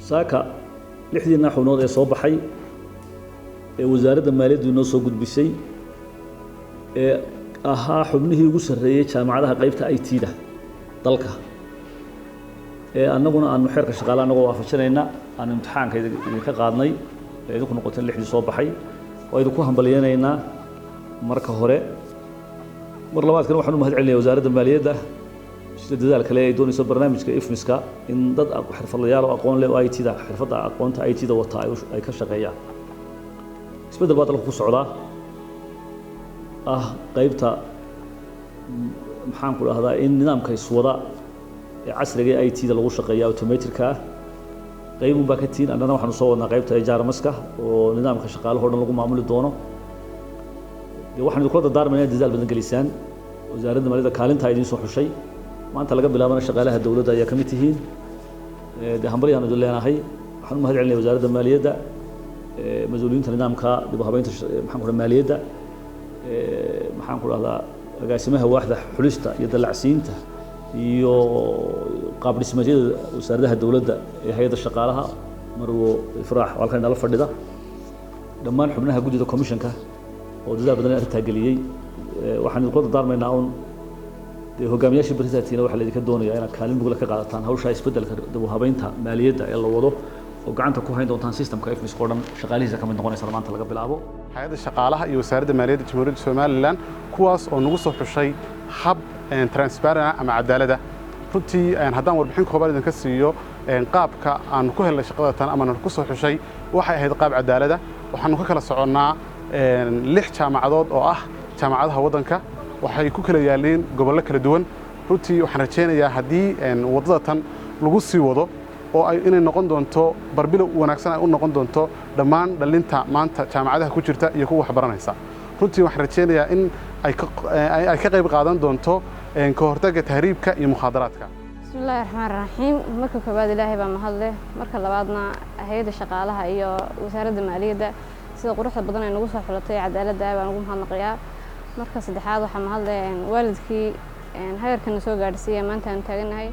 saaka lixdii naxunood ee soo baxay ee wasaaradda maaliyaddu inoo soo gudbisay ee ahaa xubnihii ugu sarreeyay jaamacadaha qaybta IT-da dalka ee annaguna aanu xeerka shaqaalaha anagoo waafajinayna aan imtixaanka idinka qaadnay ee idinku noqotay lixdii soo baxay oo idinku hambalyeynayna marka hore mar labaadkan waxaan u mahad celinayaa wasaaradda maaliyadda sida dadaal kale ay doonayso barnaamijka IFMIS-ka in dad xirfadlayaal oo aqoon leh oo IT-da xirfadda aqoonta IT-da wata ay ka shaqeeyaan isbedel baa dalka ku socdaa qaybta maxaan ku dhahdaa in nidaamka iswada ee casriga ee IT-da lagu shaqeeyo automated-ka qaybun baa ka tiin annana waxaanu soo wadnaa qaybta JRMS-ka oo nidaamka shaqaalaha oo dhan lagu maamuli doono waxaan idinku dardaarmaynaa dadaal badan gelisaan wasaaradda maaliyadda kaalinta idin soo xushay maanta laga bilaabana shaqaalaha dawladda ayaa ka mid tihiin hambalyahan idin leenahay waxaan u mahad celinayaa wasaaradda maaliyadda mas'uuliyiinta nidaamka dib u habeynta maxaan ku dhahaa maaliyadda maxaan ku dhahdaa agaasimaha waaxda xulista iyo dalacsiinta iyo qaab dhismeedyada wasaaradaha dawladda ee hay'adda shaqaalaha marwo ifraax halkan nala fadhida dhammaan xubnaha guddida commissionka oo dadaal badan arrintaa geliyey waxaan idinku dardaarmaynaa un hogaamiyaasha baritaatiina waxaa laydinka doonayaa inaad kaalin mugla ka qaadataan hawsha isbeddelka dib u habeynta maaliyadda ee la wado oo gacanta ku hayn doontaan systemka IFMIS oo dhan shaqaalihiisa ka mid noqonaysa maanta laga bilaabo hay'adda shaqaalaha iyo wasaaradda maaliyadda jamhuuriyadda Soomaaliland kuwaas oo nagu soo xushay hab transparent ama cadaalada runtii haddaan warbixin kooban idinka siiyo qaabka aan ku helnay shaqada tan ama aan ku soo xushay waxay ahayd qaab cadaalada waxaanu ka kala soconnaa 6 jaamacadood oo ah jaamacadaha waddanka waxay ku kala yaaleen gobollo kala duwan runtii waxaan rajaynayaa haddii wadada tan lagu sii wado oo ay inay noqon doonto barbilow wanaagsan ay u noqon doonto dhammaan dhalinta maanta jaamacadaha ku jirta iyo kuwa waxbaranaysa runtii waxaan rajaynayaa in ay ka qayb qaadan doonto ka hortagga tahriibka iyo mukhaadaraadka bismillaahi raxmaani raxiim marka koowaad ilaahay baa mahad leh marka labaadna hay'adda shaqaalaha iyo wasaaradda maaliyadda sida quruxda badan ay nagu soo xulatay cadaaladda baan ugu mahadnaqayaa marka saddexaad waxaan mahad leh waalidkii heerkan soo gaarsiiyay maanta aan taaganahay